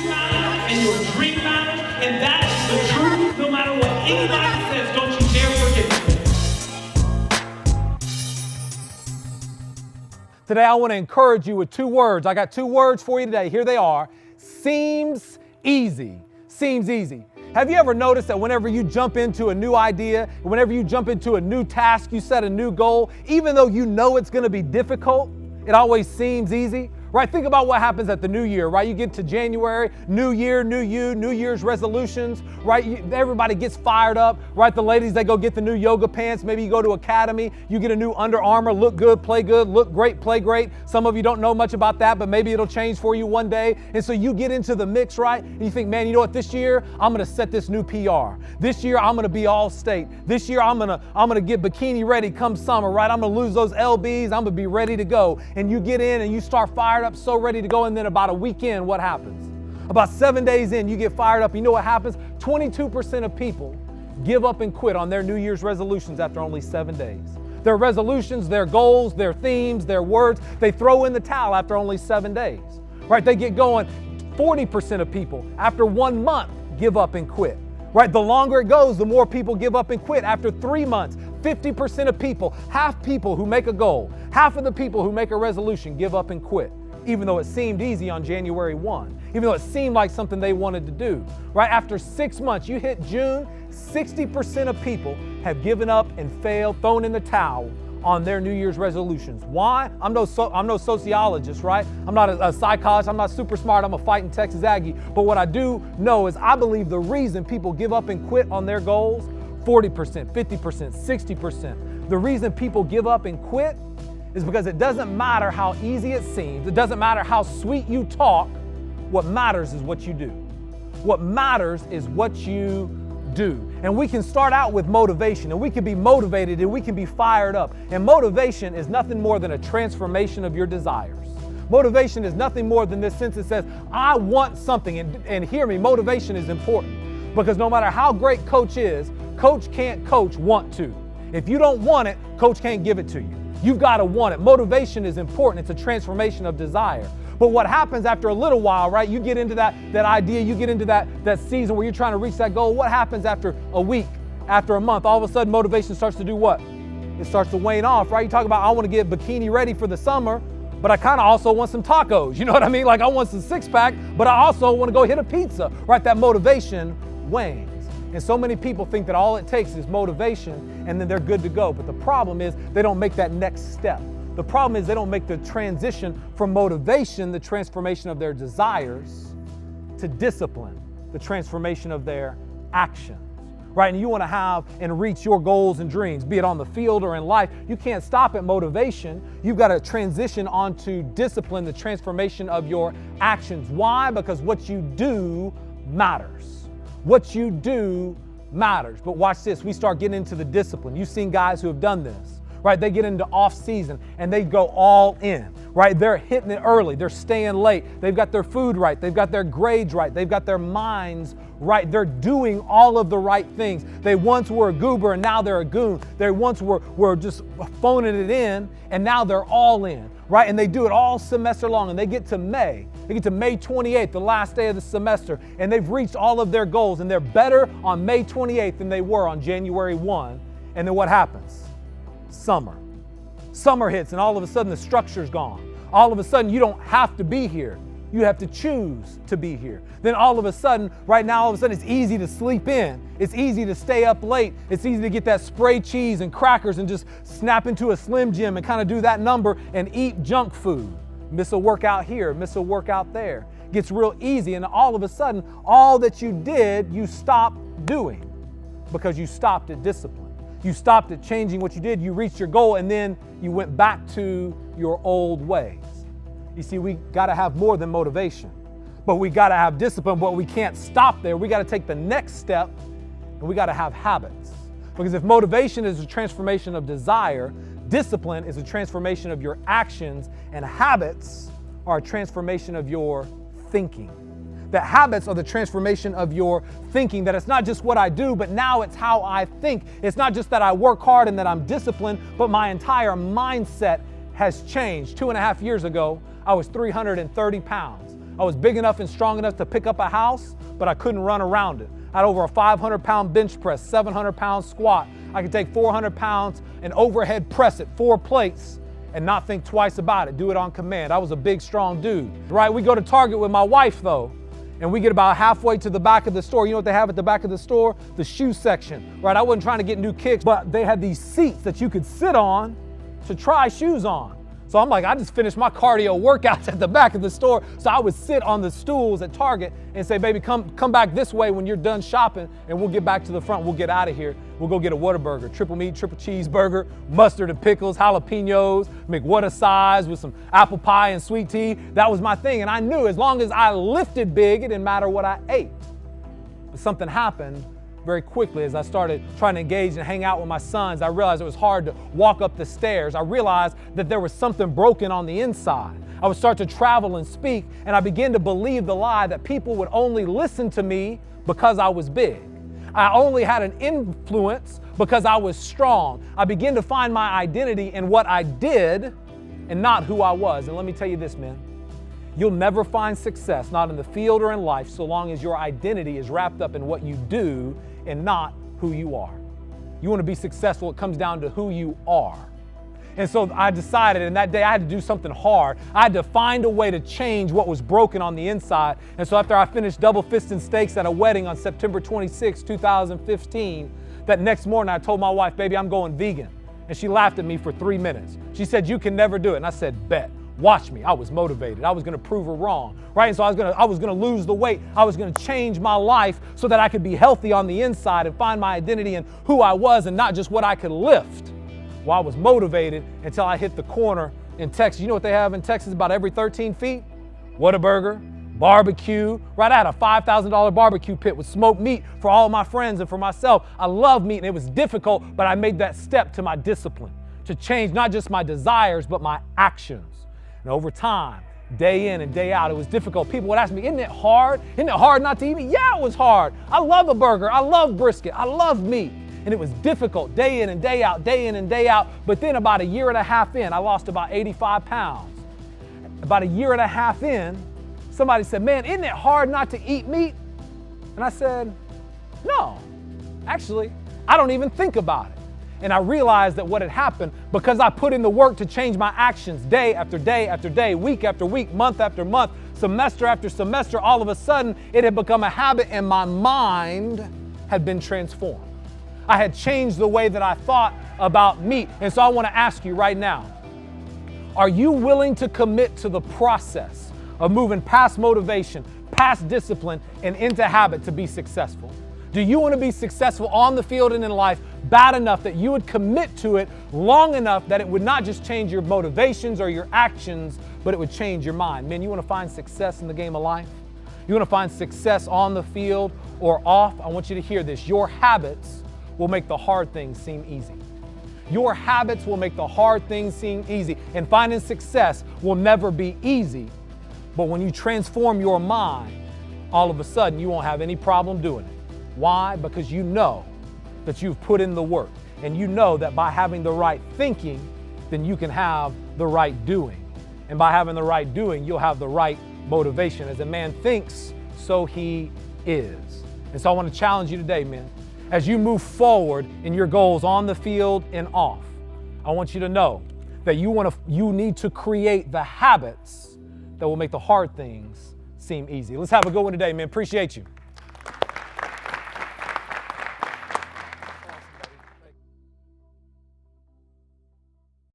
matters and your dream matters, and that is the truth. No matter what anybody says, don't you dare forget it. Today I want to encourage you with 2 words. I got 2 words for you today. Here they are. Seems easy. Seems easy. Have you ever noticed that whenever you jump into a new idea, whenever you jump into a new task, you set a new goal, even though you know it's going to be difficult, it always seems easy? Right? Think about what happens at the new year, right? You get to January, new year, new you, New Year's resolutions, right? Everybody gets fired up, right? The ladies, they go get the new yoga pants. Maybe you go to Academy, you get a new Under Armour, look good, look great, play great. Some of you don't know much about that, but maybe it'll change for you one day. And so you get into the mix, right? And you think, man, you know what? This year, I'm going to set this new PR. This year, I'm going to be all state. This year, I'm going to get bikini ready come summer, right? I'm going to lose those LBs. I'm going to be ready to go. And you get in and you start fired up, so ready to go, and then about a week in, what happens? About 7 days in, you get fired up. You know what happens? 22% of people give up and quit on their New Year's resolutions after only 7 days. Their resolutions, their goals, their themes, their words, they throw in the towel after only 7 days, right? They get going. 40% of people after 1 month give up and quit, right? The longer it goes, the more people give up and quit. After 3 months, 50% of people, half people who make a goal, half of the people who make a resolution give up and quit, even though it seemed easy on January 1, even though it seemed like something they wanted to do, right? After 6 months, you hit June, 60% of people have given up and failed, thrown in the towel on their New Year's resolutions. Why? I'm no sociologist, right? I'm not a psychologist. I'm not super smart. I'm a fighting Texas Aggie. But what I do know is I believe the reason people give up and quit on their goals, 40%, 50%, 60%, the reason people give up and quit is because it doesn't matter how easy it seems. It doesn't matter how sweet you talk. What matters is what you do. What matters is what you do. And we can start out with motivation, and we can be motivated, and we can be fired up. And motivation is nothing more than a transformation of your desires. Motivation is nothing more than this sense that says, I want something. And hear me, motivation is important, because no matter how great coach is, coach can't coach want to. If you don't want it, coach can't give it to you. You've got to want it. Motivation is important. It's a transformation of desire. But what happens after a little while, right? You get into that idea, you get into that season where you're trying to reach that goal. What happens after a week, after a month? All of a sudden, motivation starts to do what? It starts to wane off, right? You talk about, I want to get bikini ready for the summer, but I kind of also want some tacos. You know what I mean? Like I want some 6-pack, but I also want to go hit a pizza, right? That motivation wanes. And so many people think that all it takes is motivation and then they're good to go. But the problem is they don't make that next step. The problem is they don't make the transition from motivation, the transformation of their desires, to discipline, the transformation of their actions, right? And you want to have and reach your goals and dreams, be it on the field or in life. You can't stop at motivation. You've got to transition onto discipline, the transformation of your actions. Why? Because what you do matters. What you do matters. But watch this. We start getting into the discipline. You've seen guys who have done this, right? They get into off season and they go all in, right? They're hitting it early. They're staying late. They've got their food right. They've got their grades right. They've got their minds right. They're doing all of the right things. They once were a goober and now they're a goon. They once were just phoning it in and now they're all in, right? And they do it all semester long, and they get to May. They get to May 28th, the last day of the semester, and they've reached all of their goals, and they're better on May 28th than they were on January 1. And then what happens? Summer. Summer hits, and all of a sudden the structure's gone. All of a sudden you don't have to be here. You have to choose to be here. Then all of a sudden, right now, all of a sudden it's easy to sleep in. It's easy to stay up late. It's easy to get that spray cheese and crackers and just snap into a Slim Jim and kind of do that number and eat junk food. Miss a workout here, miss a workout there. Gets real easy, and all of a sudden, all that you did, you stopped doing because you stopped at discipline. You stopped at changing what you did. You reached your goal, and then you went back to your old ways. You see, we got to have more than motivation, but we got to have discipline, but we can't stop there. We got to take the next step, and we got to have habits. Because if motivation is a transformation of desire, discipline is a transformation of your actions, and habits are a transformation of your thinking. That habits are the transformation of your thinking, that it's not just what I do, but now it's how I think. It's not just that I work hard and that I'm disciplined, but my entire mindset has changed. 2.5 years ago, I was 330 pounds. I was big enough and strong enough to pick up a house, but I couldn't run around it. I had over a 500-pound bench press, 700-pound squat. I could take 400 pounds and overhead press it, 4 plates, and not think twice about it. Do it on command. I was a big, strong dude, right? We go to Target with my wife, though, and we get about halfway to the back of the store. You know what they have at the back of the store? The shoe section, right? I wasn't trying to get new kicks, but they had these seats that you could sit on to try shoes on. So I'm like, I just finished my cardio workouts at the back of the store. So I would sit on the stools at Target and say, baby, come back this way when you're done shopping, and we'll get back to the front. We'll get out of here. We'll go get a Whataburger, triple meat, triple cheeseburger, mustard and pickles, jalapenos, McWhata size with some apple pie and sweet tea. That was my thing. And I knew as long as I lifted big, it didn't matter what I ate. But something happened very quickly as I started trying to engage and hang out with my sons. I realized it was hard to walk up the stairs. I realized that there was something broken on the inside. I would start to travel and speak, and I began to believe the lie that people would only listen to me because I was big. I only had an influence because I was strong. I began to find my identity in what I did and not who I was. And let me tell you this, man. You'll never find success, not in the field or in life, so long as your identity is wrapped up in what you do and not who you are. You want to be successful, it comes down to who you are. And so I decided, and that day I had to do something hard. I had to find a way to change what was broken on the inside. And so after I finished double fisting steaks at a wedding on September 26, 2015, that next morning I told my wife, baby, I'm going vegan. And she laughed at me for 3 minutes. She said, you can never do it. And I said, bet. Watch me. I was motivated. I was going to prove her wrong, right? And so I was going to lose the weight. I was going to change my life so that I could be healthy on the inside and find my identity in who I was and not just what I could lift. Well, I was motivated until I hit the corner in Texas. You know what they have in Texas about every 13 feet? Whataburger, barbecue, right? I had a $5,000 barbecue pit with smoked meat for all of my friends and for myself. I love meat, and it was difficult, but I made that step to my discipline to change not just my desires, but my actions. And over time, day in and day out, it was difficult. People would ask me, isn't it hard? Isn't it hard not to eat meat? Yeah, it was hard. I love a burger. I love brisket. I love meat. And it was difficult day in and day out, day in and day out. But then about a year and a half in, I lost about 85 pounds. About a year and a half in, somebody said, man, isn't it hard not to eat meat? And I said, no, actually, I don't even think about it. And I realized that what had happened, because I put in the work to change my actions day after day after day, week after week, month after month, semester after semester, all of a sudden it had become a habit and my mind had been transformed. I had changed the way that I thought about meat. And so I want to ask you right now, are you willing to commit to the process of moving past motivation, past discipline, and into habit to be successful? Do you want to be successful on the field and in life bad enough that you would commit to it long enough that it would not just change your motivations or your actions, but it would change your mind? Man, you want to find success in the game of life? You want to find success on the field or off? I want you to hear this. Your habits will make the hard things seem easy. Your habits will make the hard things seem easy. And finding success will never be easy. But when you transform your mind, all of a sudden you won't have any problem doing it. Why? Because you know that you've put in the work, and you know that by having the right thinking, then you can have the right doing. And by having the right doing, you'll have the right motivation. As a man thinks, so he is. And so I want to challenge you today, man. As you move forward in your goals on the field and off, I want you to know that you need to create the habits that will make the hard things seem easy. Let's have a good one today, man. Appreciate you.